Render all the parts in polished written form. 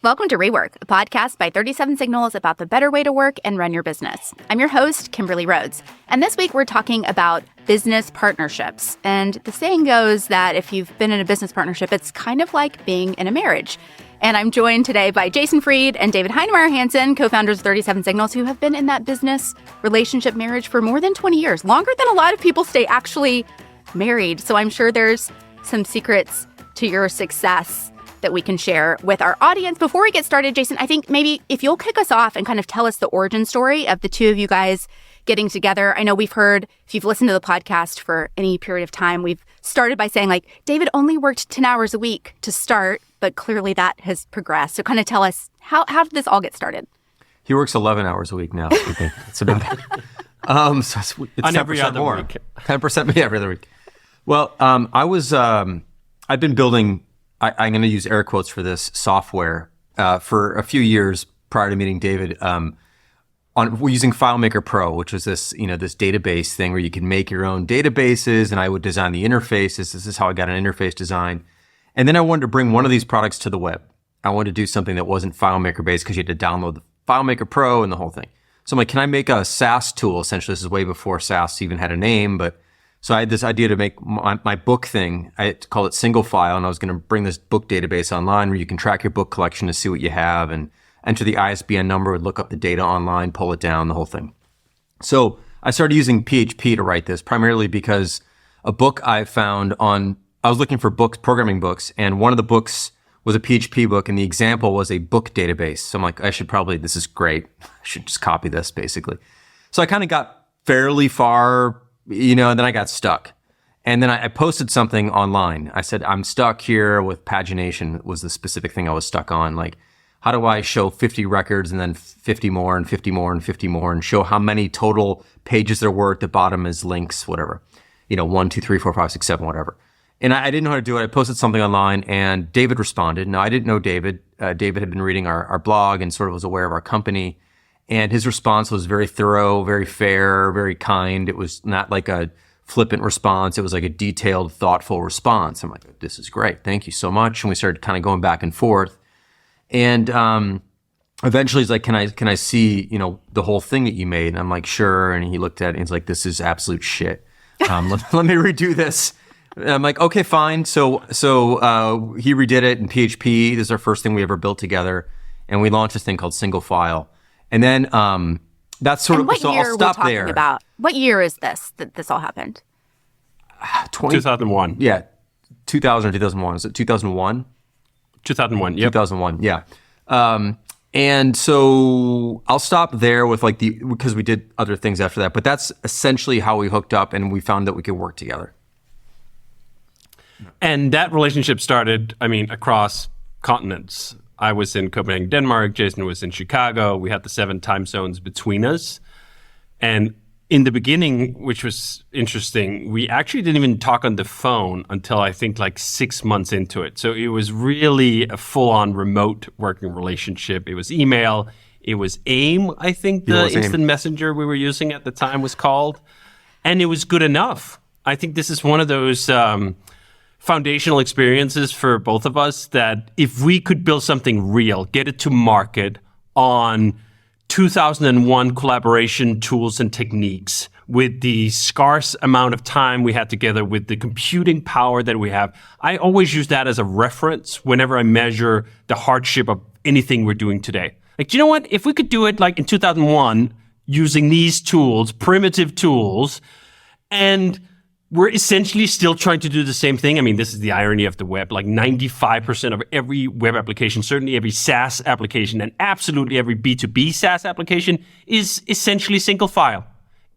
Welcome to Rework, a podcast by 37 Signals about the better way to work and run your business. I'm your host, Kimberly Rhodes. And this week we're talking about business partnerships. And the saying goes that if you've been in a business partnership, it's kind of like being in a marriage. And I'm joined today by Jason Fried and David Heinemeier Hansson, co-founders of 37 Signals, who have been in that business relationship marriage for more than 20 years, longer than a lot of people stay actually married. So I'm sure there's some secrets to your success that we can share with our audience. Before we get started, Jason, I think maybe if you'll kick us off and kind of tell us the origin story of the two of you guys getting together. I know we've heard, if you've listened to the podcast for any period of time, we've started by saying, like, David only worked 10 hours a week to start, but clearly that has progressed. So kind of tell us, how did this all get started? He works 11 hours a week now. It's about so it's on 10% every other more. week. 10% every other week. Well, I've been building, I'm going to use air quotes for this, software for a few years prior to meeting David. We're using FileMaker Pro, which is this, this database thing where you can make your own databases, and I would design the interfaces. This is how I got an interface design. And then I wanted to bring one of these products to the web. I wanted to do something that wasn't FileMaker based because you had to download the FileMaker Pro and the whole thing. So I'm like, can I make a SaaS tool? Essentially, this is way before SaaS even had a name, so I had this idea to make my book thing. I call it single file, and I was going to bring this book database online where you can track your book collection to see what you have and enter the ISBN number, look up the data online, pull it down, the whole thing. So I started using PHP to write this, primarily because a book I found I was looking for books, programming books, and one of the books was a PHP book, and the example was a book database. So I'm like, this is great. I should just copy this, basically. So I kind of got fairly far, and then I got stuck. And then I posted something online. I said, I'm stuck here with pagination was the specific thing I was stuck on. Like, how do I show 50 records and then 50 more and 50 more and 50 more and show how many total pages there were at the bottom as links, whatever, 1, 2, 3, 4, 5, 6, 7, whatever. And I didn't know how to do it. I posted something online and David responded. Now, I didn't know David. David had been reading our blog and sort of was aware of our company. And his response was very thorough, very fair, very kind. It was not like a flippant response. It was like a detailed, thoughtful response. I'm like, this is great. Thank you so much. And we started kind of going back and forth. And eventually he's like, can I see, the whole thing that you made? And I'm like, sure. And he looked at it and he's like, this is absolute shit. Let me redo this. And I'm like, okay, fine. So he redid it in PHP. This is our first thing we ever built together. And we launched this thing called Single File. And then that's sort of, so I'll stop there. About? What year is this that this all happened? 2001. Yeah. 2000 or 2001. Is it 2001? 2001, yep. 2001, yeah. And so I'll stop there with because we did other things after that, but that's essentially how we hooked up and we found that we could work together. And that relationship started, across continents. I was in Copenhagen, Denmark. Jason was in Chicago. We had the 7 time zones between us. And in the beginning, which was interesting, we actually didn't even talk on the phone until I think 6 months into it. So it was really a full-on remote working relationship. It was email. It was AIM, I think the instant messenger we were using at the time was called. And it was good enough. I think this is one of those foundational experiences for both of us that if we could build something real, get it to market on 2001 collaboration tools and techniques with the scarce amount of time we had together, with the computing power that we have. I always use that as a reference whenever I measure the hardship of anything we're doing today. Do you know what? If we could do it in 2001 using these tools, primitive tools, and we're essentially still trying to do the same thing. This is the irony of the web. 95% of every web application, certainly every SaaS application, and absolutely every B2B SaaS application is essentially single file.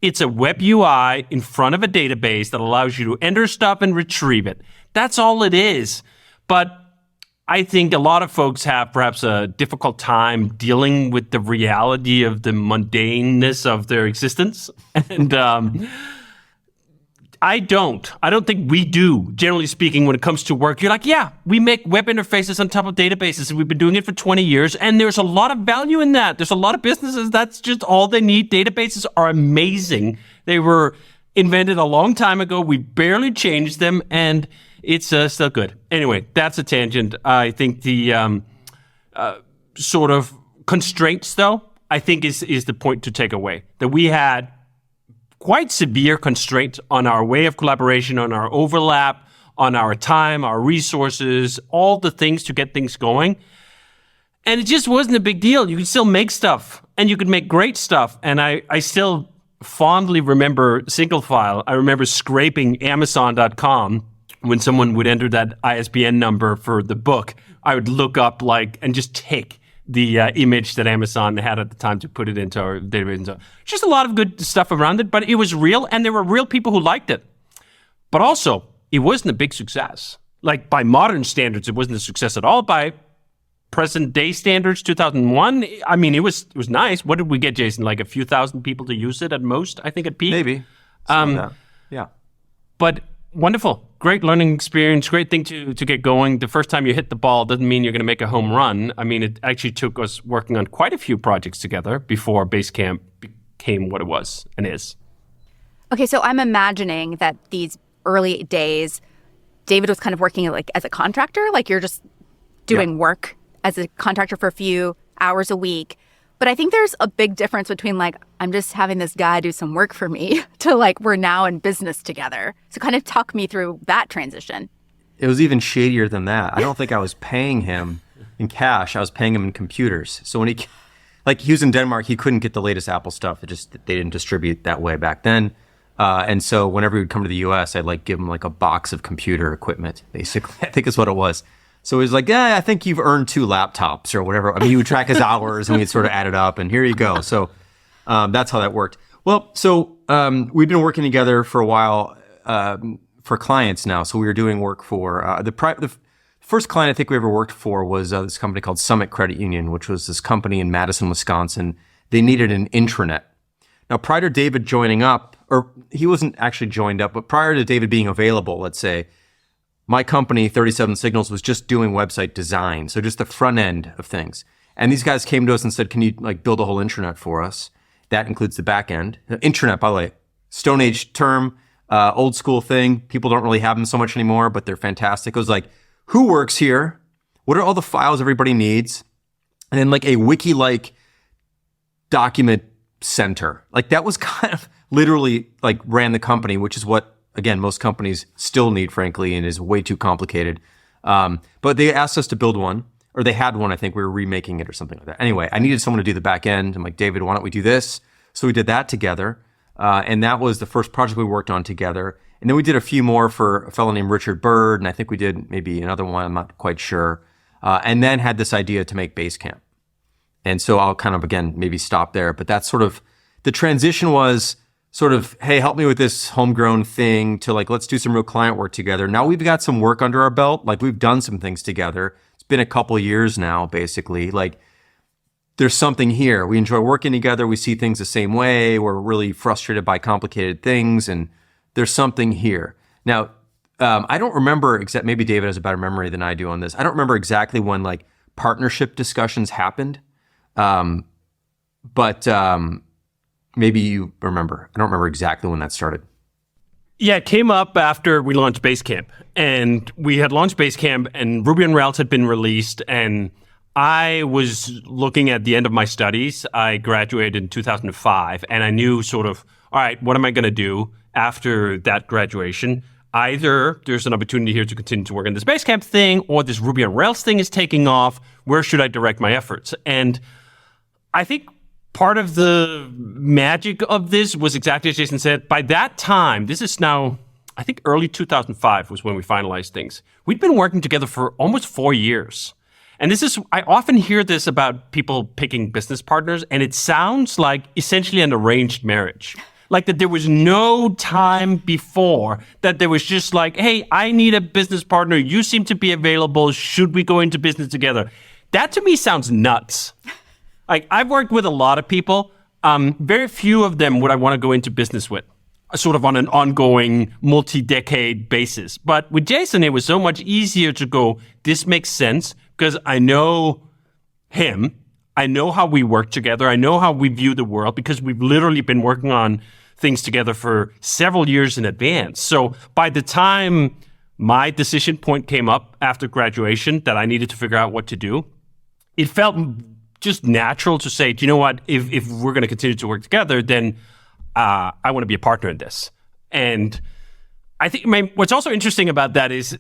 It's a web UI in front of a database that allows you to enter stuff and retrieve it. That's all it is. But I think a lot of folks have perhaps a difficult time dealing with the reality of the mundaneness of their existence. And I don't think we do, generally speaking, when it comes to work. You're like, yeah, we make web interfaces on top of databases, and we've been doing it for 20 years, and there's a lot of value in that. There's a lot of businesses, that's just all they need. Databases are amazing. They were invented a long time ago. We barely changed them, and it's still good. Anyway, that's a tangent. I think the sort of constraints, though, I think is the point to take away. That we had quite severe constraints on our way of collaboration, on our overlap, on our time, our resources, all the things to get things going. And it just wasn't a big deal. You could still make stuff, and you could make great stuff. And I still fondly remember single file. I remember scraping Amazon.com when someone would enter that ISBN number for the book. I would look up and just take the image that Amazon had at the time to put it into our database. So just a lot of good stuff around it, but it was real, and there were real people who liked it. But also, it wasn't a big success. Like, by modern standards, it wasn't a success at all. By present day standards, 2001, I mean, it was nice. What did we get, Jason? Like a few thousand people to use it at most, I think, at peak? Maybe. Yeah. But wonderful. Great learning experience. Great thing to get going. The first time you hit the ball doesn't mean you're going to make a home run. I mean, it actually took us working on quite a few projects together before Basecamp became what it was and is. Okay, so I'm imagining that these early days, David was kind of working as a contractor, like you're just doing work as a contractor for a few hours a week. But I think there's a big difference between I'm just having this guy do some work for me to we're now in business together. So kind of talk me through that transition. It was even shadier than that. I don't think I was paying him in cash. I was paying him in computers. So when he was in Denmark, he couldn't get the latest Apple stuff. They didn't distribute that way back then. And so whenever he would come to the US, I'd give him a box of computer equipment, basically, I think is what it was. So he was like, I think you've earned 2 laptops or whatever. I mean, he would track his hours and we'd sort of add it up and here you go. So that's how that worked. Well, so we've been working together for a while for clients now. So we were doing work for the first client I think we ever worked for was this company called Summit Credit Union, which was this company in Madison, Wisconsin. They needed an intranet. Now, prior to David joining up, or he wasn't actually joined up, but prior to David being available, let's say, my company, 37 Signals, was just doing website design, so just the front end of things. And these guys came to us and said, can you build a whole intranet for us? That includes the back end. Intranet, by the way, Stone Age term, old school thing. People don't really have them so much anymore, but they're fantastic. It was who works here? What are all the files everybody needs? And then a wiki-like document center. That was kind of literally ran the company, which is what, again, most companies still need, frankly, and is way too complicated. But they asked us to build one, or they had one. I think we were remaking it or something like that. Anyway, I needed someone to do the back end. I'm like, David, why don't we do this? So we did that together. And that was the first project we worked on together. And then we did a few more for a fellow named Richard Bird. And I think we did maybe another one. I'm not quite sure. And then had this idea to make Basecamp. And so I'll kind of, again, maybe stop there. But that's sort of, the transition was sort of, hey, help me with this homegrown thing to let's do some real client work together. Now we've got some work under our belt. We've done some things together. It's been a couple of years now, basically. There's something here. We enjoy working together. We see things the same way. We're really frustrated by complicated things. And there's something here. Now, I don't remember maybe David has a better memory than I do on this. I don't remember exactly when partnership discussions happened. But maybe you remember. I don't remember exactly when that started. Yeah, it came up after we launched Basecamp. And we had launched Basecamp and Ruby on Rails had been released. And I was looking at the end of my studies. I graduated in 2005. And I knew sort of, all right, what am I going to do after that graduation? Either there's an opportunity here to continue to work on this Basecamp thing, or this Ruby on Rails thing is taking off. Where should I direct my efforts? And I think part of the magic of this was exactly as Jason said. By that time, this is now, I think early 2005 was when we finalized things. We'd been working together for almost 4 years. And I often hear this about people picking business partners, and it sounds like essentially an arranged marriage. That there was no time before, that there was just hey, I need a business partner. You seem to be available. Should we go into business together? That to me sounds nuts. I've worked with a lot of people. Very few of them would I want to go into business with, sort of on an ongoing multi-decade basis. But with Jason, it was so much easier to go, this makes sense because I know him. I know how we work together. I know how we view the world because we've literally been working on things together for several years in advance. So by the time my decision point came up after graduation that I needed to figure out what to do, it felt just natural to say, do you know what, if we're going to continue to work together, then I want to be a partner in this. And I think what's also interesting about that is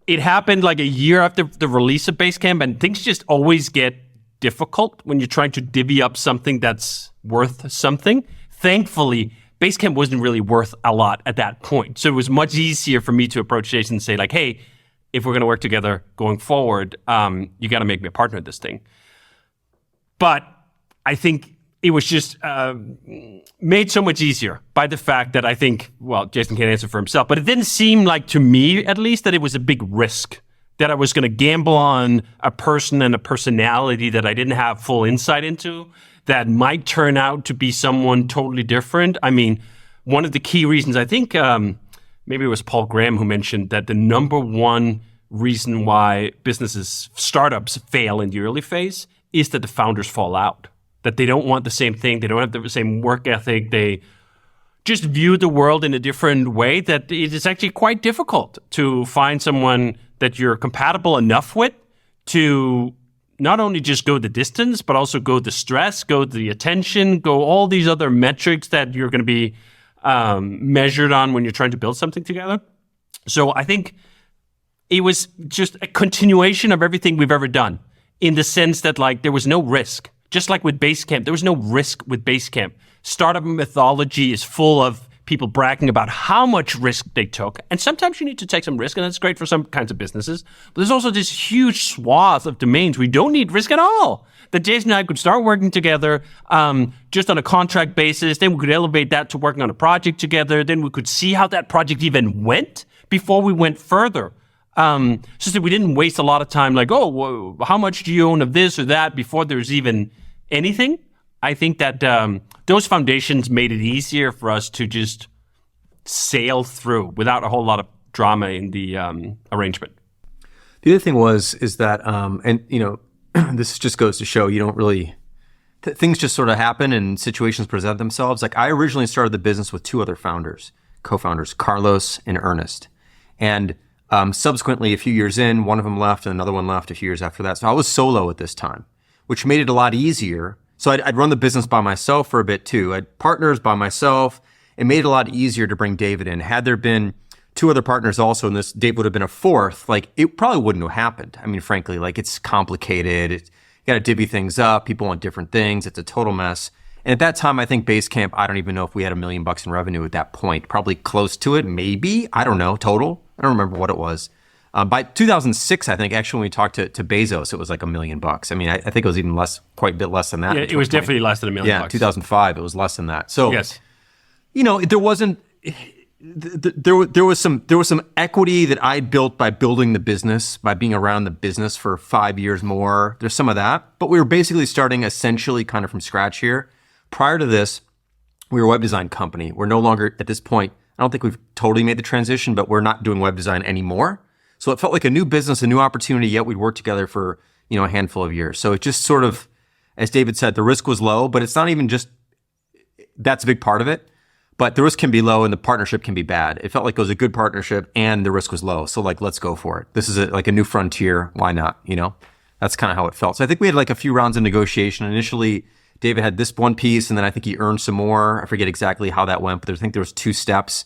it happened like a year after the release of Basecamp, and things just always get difficult when you're trying to divvy up something that's worth something. Thankfully, Basecamp wasn't really worth a lot at that point. So it was much easier for me to approach Jason and say like, hey, if we're going to work together going forward, you got to make me a partner in this thing. But I think it was just made so much easier by the fact that I think, well, Jason can't answer for himself, but it didn't seem like, to me at least, that it was a big risk, that I was going to gamble on a person and a personality that I didn't have full insight into, that might turn out to be someone totally different. I mean, one of the key reasons, I think maybe it was Paul Graham who mentioned that the number one reason why startups fail in the early phase is that the founders fall out, that they don't want the same thing, they don't have the same work ethic, they just view the world in a different way, that it is actually quite difficult to find someone that you're compatible enough with to not only just go the distance, but also go the stress, go the attention, go all these other metrics that you're going to be measured on when you're trying to build something together. So I think it was just a continuation of everything we've ever done, in the sense that like there was no risk. Just like with Basecamp, there was no risk with Basecamp. Startup mythology is full of people bragging about how much risk they took. And sometimes you need to take some risk, and that's great for some kinds of businesses. But there's also this huge swath of domains we don't need risk at all, that Jason and I could start working together just on a contract basis. Then we could elevate that to working on a project together. Then we could see how that project even went before we went further. So that we didn't waste a lot of time like, oh, whoa, how much do you own of this or that before there's even anything. I think that those foundations made it easier for us to just sail through without a whole lot of drama in the arrangement. The other thing is that, and you know, this just goes to show you don't really, things just sort of happen and situations present themselves. Like I originally started the business with two other co-founders, Carlos and Ernest. And subsequently, a few years in, one of them left and another one left a few years after that. So I was solo at this time, which made it a lot easier. So I'd run the business by myself for a bit too. I had partners by myself. It made it a lot easier to bring David in. Had there been two other partners also, and this Dave would have been a fourth, like it probably wouldn't have happened. I mean, frankly, like it's complicated. You got to divvy things up. People want different things. It's a total mess. And at that time, I think Basecamp, I don't even know if we had $1 million in revenue at that point. Probably close to it, maybe. I don't know, total. I don't remember what it was. By 2006, I think, actually, when we talked to Bezos, it was like $1 million. I mean, I think it was even less, quite a bit less than that. Yeah, it was definitely less than $1 million. Yeah, 2005, it was less than that. So, yes, you know, there wasn't. There was some equity that I built by building the business, by being around the business for 5 years more. There's some of that, but we were basically starting essentially kind of from scratch here. Prior to this, we were a web design company. We're no longer at this point. I don't think we've totally made the transition, but we're not doing web design anymore. So it felt like a new business, a new opportunity, yet we'd worked together for, you know, a handful of years. So it just sort of, as David said, the risk was low, but it's not even just, that's a big part of it. But the risk can be low and the partnership can be bad. It felt like it was a good partnership and the risk was low. So like, let's go for it. This is like a new frontier. Why not? You know, that's kind of how it felt. So I think we had like a few rounds of negotiation. Initially, David had this one piece and then I think he earned some more. I forget exactly how that went, but I think there was 2 steps.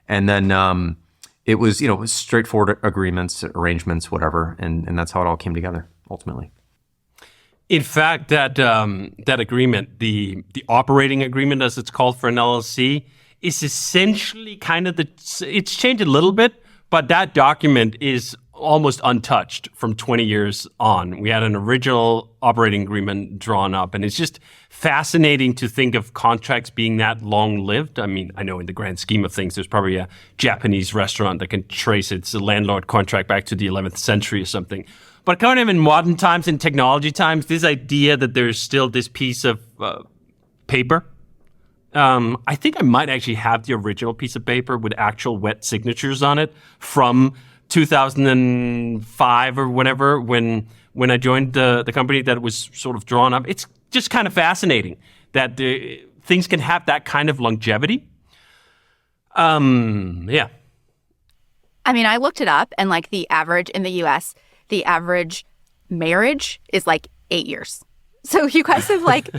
And then it was, you know, it was straightforward agreements, arrangements, whatever. And that's how it all came together ultimately. In fact, that agreement, the operating agreement, as it's called for an LLC, is essentially kind of it's changed a little bit, but that document is almost untouched from 20 years on. We had an original operating agreement drawn up, and it's just fascinating to think of contracts being that long-lived. I mean, I know in the grand scheme of things, there's probably a Japanese restaurant that can trace its landlord contract back to the 11th century or something. But kind of in modern times, in technology times, this idea that there's still this piece of paper. I think I might actually have the original piece of paper with actual wet signatures on it from 2005 or whatever, when I joined the company, that was sort of drawn up. It's just kind of fascinating that things can have that kind of longevity. Yeah. I mean, I looked it up, and like the average in the US, the average marriage is like 8 years. So you guys have like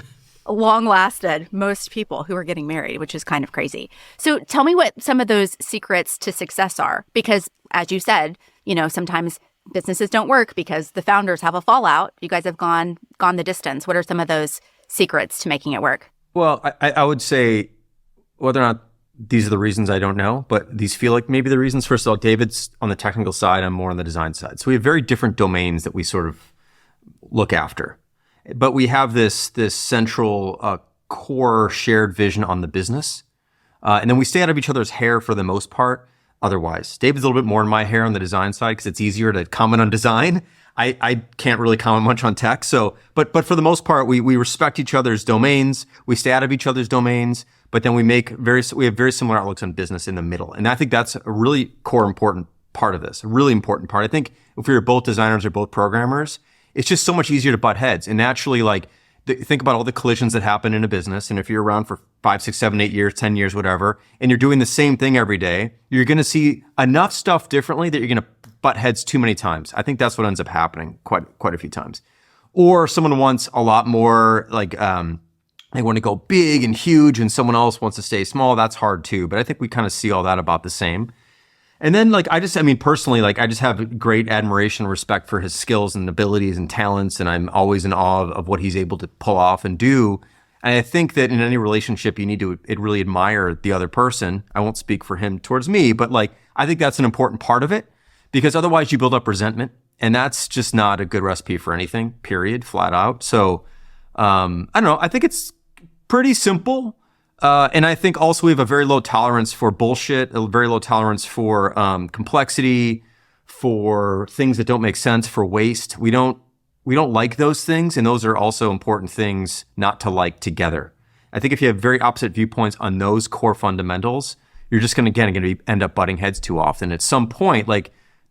long lasted most people who are getting married, which is kind of crazy. So tell me what some of those secrets to success are, because as you said, sometimes businesses don't work because the founders have a fallout. You guys have gone the distance. What are some of those secrets to making it work? Well, I would say whether or not these are the reasons, I don't know, but these feel like maybe the reasons. First of all, David's on the technical side, I'm more on the design side. So we have very different domains that we sort of look after. But we have this central core shared vision on the business. And then we stay out of each other's hair for the most part. Otherwise, David's a little bit more in my hair on the design side because it's easier to comment on design. I can't really comment much on tech. So, but for the most part, we respect each other's domains. We stay out of each other's domains. But then we have very similar outlooks on business in the middle. And I think that's a really core important part of this, a really important part. I think if we were both designers or both programmers, it's just so much easier to butt heads. And naturally, think about all the collisions that happen in a business. And if you're around for 5, 6, 7, 8 years, 10 years, whatever, and you're doing the same thing every day, you're going to see enough stuff differently that you're going to butt heads too many times. I think that's what ends up happening quite a few times. Or someone wants a lot more, they want to go big and huge, and someone else wants to stay small. That's hard too. But I think we kind of see all that about the same. And then personally, I just have great admiration and respect for his skills and abilities and talents. And I'm always in awe of what he's able to pull off and do. And I think that in any relationship, you need to really admire the other person. I won't speak for him towards me, but I think that's an important part of it, because otherwise you build up resentment, and that's just not a good recipe for anything, period, flat out. So, I don't know. I think it's pretty simple. And I think also we have a very low tolerance for bullshit, a very low tolerance for complexity, for things that don't make sense, for waste. We don't like those things, and those are also important things not to like together. I think if you have very opposite viewpoints on those core fundamentals, you're just going to end up butting heads too often. At some point,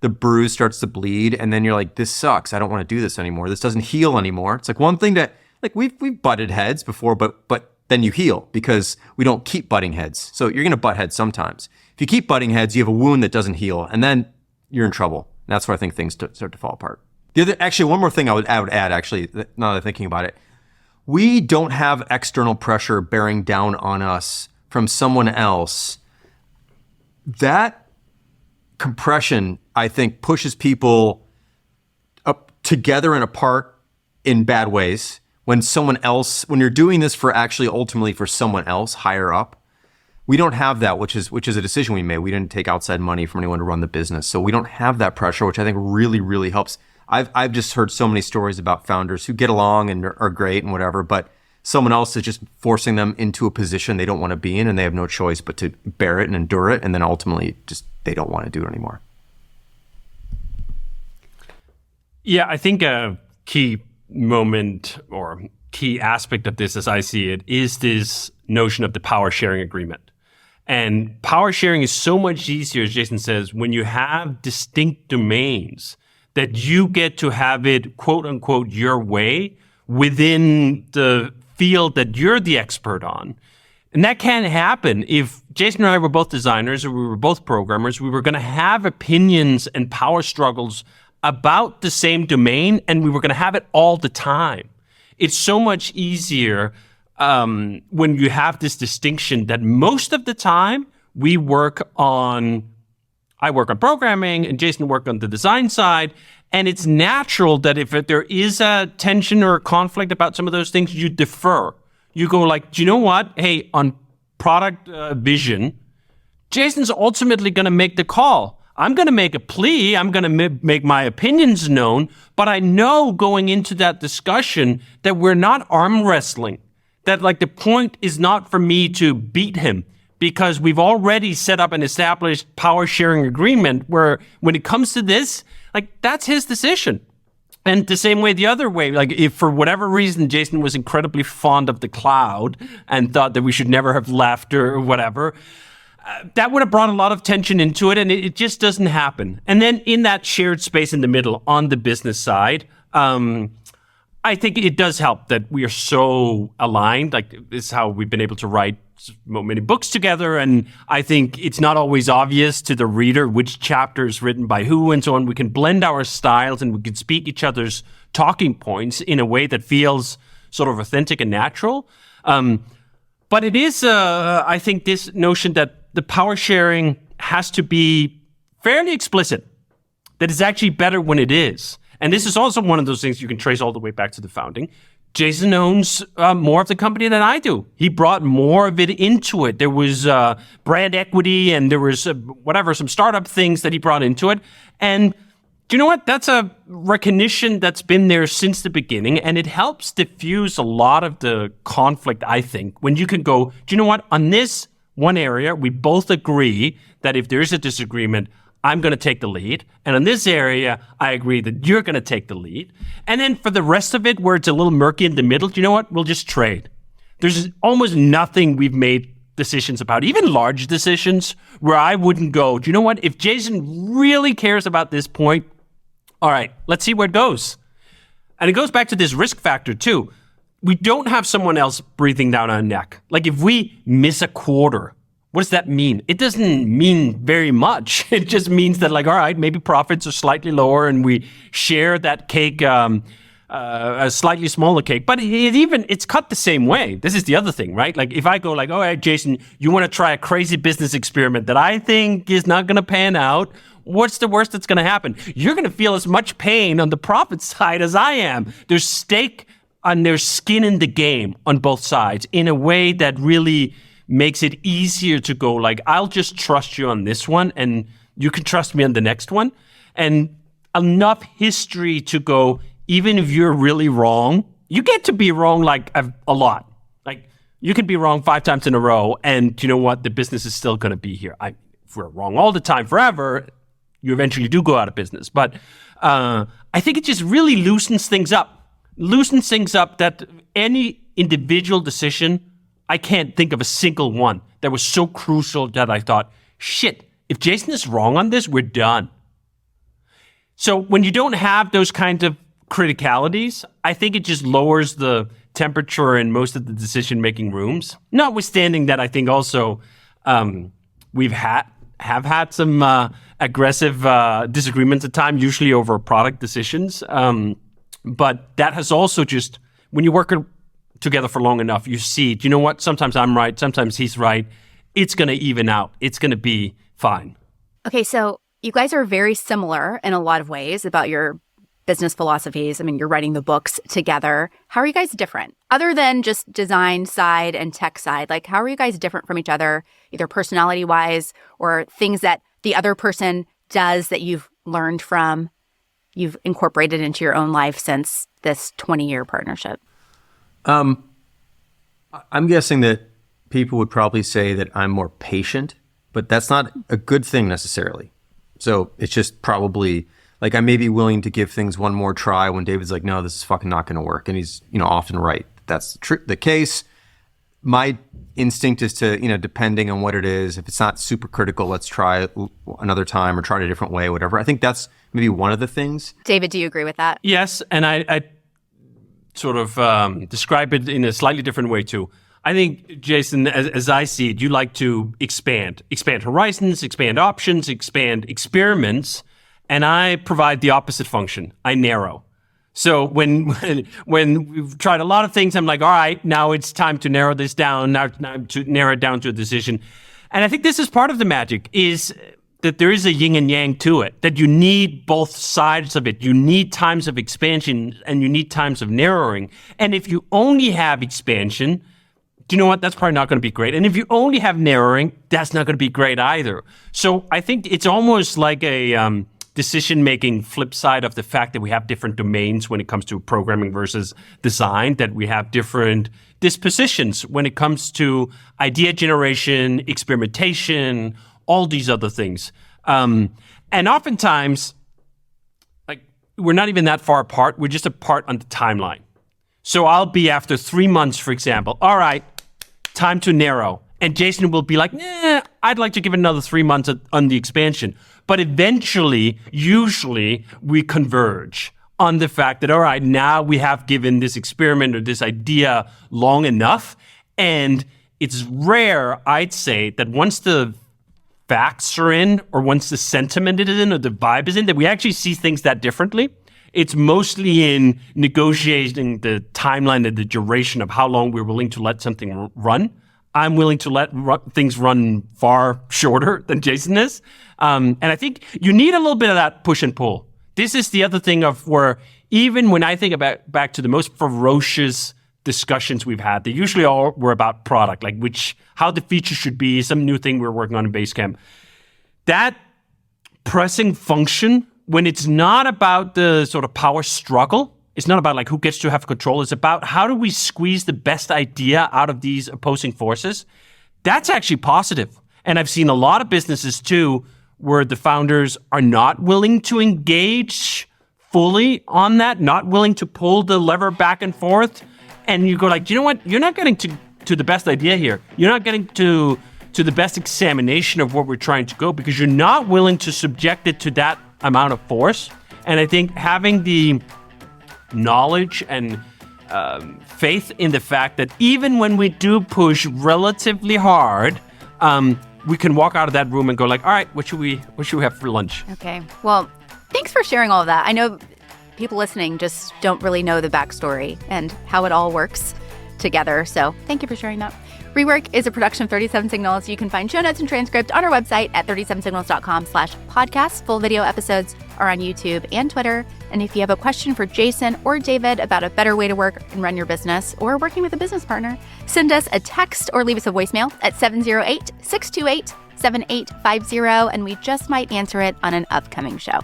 the bruise starts to bleed, and then you're like, this sucks. I don't want to do this anymore. This doesn't heal anymore. It's one thing that we've butted heads before, but then you heal because we don't keep butting heads. So you're going to butt heads sometimes. If you keep butting heads, you have a wound that doesn't heal, and then you're in trouble. And that's where I think things start to fall apart. One more thing I would add, actually, now that I'm thinking about it. We don't have external pressure bearing down on us from someone else. That compression, I think, pushes people up together and apart in bad ways. When you're doing this ultimately for someone else higher up, we don't have that, which is a decision we made. We didn't take outside money from anyone to run the business. So we don't have that pressure, which I think really, really helps. I've just heard so many stories about founders who get along and are great and whatever, but someone else is just forcing them into a position they don't want to be in, and they have no choice but to bear it and endure it. And then ultimately just they don't want to do it anymore. Yeah, I think a key moment or key aspect of this, as I see it, is this notion of the power sharing agreement. And power sharing is so much easier, as Jason says, when you have distinct domains that you get to have it, quote unquote, your way within the field that you're the expert on. And that can't happen if Jason and I were both designers or we were both programmers. We were going to have opinions and power struggles about the same domain, and we were going to have it all the time. It's so much easier when you have this distinction that most of the time I work on programming and Jason work on the design side. And it's natural that if there is a tension or a conflict about some of those things, you defer. You go do you know what? Hey, on product vision, Jason's ultimately going to make the call. I'm going to make a plea. I'm going to make my opinions known. But I know going into that discussion that we're not arm wrestling. That the point is not for me to beat him, because we've already set up an established power sharing agreement where when it comes to this, that's his decision. And the same way the other way, if for whatever reason Jason was incredibly fond of the cloud and thought that we should never have left or whatever, that would have brought a lot of tension into it, and it just doesn't happen. And then in that shared space in the middle on the business side, I think it does help that we are so aligned. Like, this is how we've been able to write so many books together. And I think it's not always obvious to the reader which chapter is written by who and so on. We can blend our styles and we can speak each other's talking points in a way that feels sort of authentic and natural. But it is, I think, this notion that the power sharing has to be fairly explicit, that it's actually better when it is. And this is also one of those things you can trace all the way back to the founding. Jason owns more of the company than I do. He brought more of it into it. There was brand equity and there was some startup things that he brought into it. And do you know what? That's a recognition that's been there since the beginning, and it helps diffuse a lot of the conflict, I think, when you can go, do you know what? On this one area, we both agree that if there is a disagreement, I'm going to take the lead. And in this area, I agree that you're going to take the lead. And then for the rest of it, where it's a little murky in the middle, do you know what? We'll just trade. There's almost nothing we've made decisions about, even large decisions, where I wouldn't go, do you know what? If Jason really cares about this point, all right, let's see where it goes. And it goes back to this risk factor too. We don't have someone else breathing down our neck. Like, if we miss a quarter, what does that mean? It doesn't mean very much. It just means that, like, all right, maybe profits are slightly lower and we share that cake, a slightly smaller cake. But it's cut the same way. This is the other thing, right? Like, if I go like, all right, Jason, you want to try a crazy business experiment that I think is not going to pan out, what's the worst that's going to happen? You're going to feel as much pain on the profit side as I am. There's stake and there's skin in the game on both sides in a way that really makes it easier to go like, I'll just trust you on this one and you can trust me on the next one. And enough history to go, even if you're really wrong, you get to be wrong like a lot. Like, you can be wrong 5 times in a row and you know what? The business is still going to be here. If we're wrong all the time forever, you eventually do go out of business. But I think it just really loosens things up that any individual decision, I can't think of a single one that was so crucial that I thought, shit, if Jason is wrong on this, we're done. So when you don't have those kinds of criticalities, I think it just lowers the temperature in most of the decision-making rooms. Notwithstanding that, I think also we've have had some aggressive disagreements at times, usually over product decisions. But that has also just, when you work together for long enough, you see, do you know what? Sometimes I'm right, sometimes he's right. It's going to even out. It's going to be fine. Okay, so you guys are very similar in a lot of ways about your business philosophies. I mean, you're writing the books together. How are you guys different? Other than just design side and tech side, like, how are you guys different from each other, either personality-wise or things that the other person does that you've learned from, you've incorporated into your own life since this 20-year partnership? I'm guessing that people would probably say that I'm more patient, but that's not a good thing necessarily. So it's just probably, like, I may be willing to give things one more try when David's like, no, this is fucking not going to work. And he's, often right. That's the case. My instinct is to, depending on what it is, if it's not super critical, let's try it another time or try it a different way, whatever. I think that's maybe one of the things. David, do you agree with that? Yes, and I sort of describe it in a slightly different way too. I think, Jason, as I see it, you like to expand horizons, expand options, expand experiments, and I provide the opposite function. I narrow. So when we've tried a lot of things, I'm like, all right, now it's time to narrow this down, now to narrow it down to a decision. And I think this is part of the magic, is that there is a yin and yang to it, that you need both sides of it. You need times of expansion and you need times of narrowing. And if you only have expansion, do you know what? That's probably not going to be great. And if you only have narrowing, that's not going to be great either. So I think it's almost like a decision-making flip side of the fact that we have different domains when it comes to programming versus design, that we have different dispositions when it comes to idea generation, experimentation, all these other things. And oftentimes, like, we're not even that far apart. We're just apart on the timeline. So I'll be, after 3 months, for example, all right, time to narrow. And Jason will be like, I'd like to give it another 3 months on the expansion. But eventually, usually, we converge on the fact that, all right, now we have given this experiment or this idea long enough. And it's rare, I'd say, that once the facts are in, or once the sentiment is in, or the vibe is in, that we actually see things that differently. It's mostly in negotiating the timeline and the duration of how long we're willing to let something run. I'm willing to let things run far shorter than Jason is. And I think you need a little bit of that push and pull. This is the other thing of where even when I think about back to the most ferocious discussions we've had, they usually all were about product, like how the feature should be, some new thing we're working on in Basecamp. That pressing function, when it's not about the sort of power struggle, it's not about like who gets to have control. It's about how do we squeeze the best idea out of these opposing forces. That's actually positive. And I've seen a lot of businesses too, where the founders are not willing to engage fully on that, not willing to pull the lever back and forth. And you go like, you know what? You're not getting to the best idea here. You're not getting to the best examination of what we're trying to go because you're not willing to subject it to that amount of force. And I think having the knowledge and faith in the fact that even when we do push relatively hard, we can walk out of that room and go like, all right, what should we have for lunch? Okay. Well, thanks for sharing all of that. I know people listening just don't really know the backstory and how it all works together. So thank you for sharing that. Rework is a production of 37 Signals. You can find show notes and transcript on our website at 37signals.com/podcast. Full video episodes are on YouTube and Twitter. And if you have a question for Jason or David about a better way to work and run your business or working with a business partner, send us a text or leave us a voicemail at 708-628-7850, and we just might answer it on an upcoming show.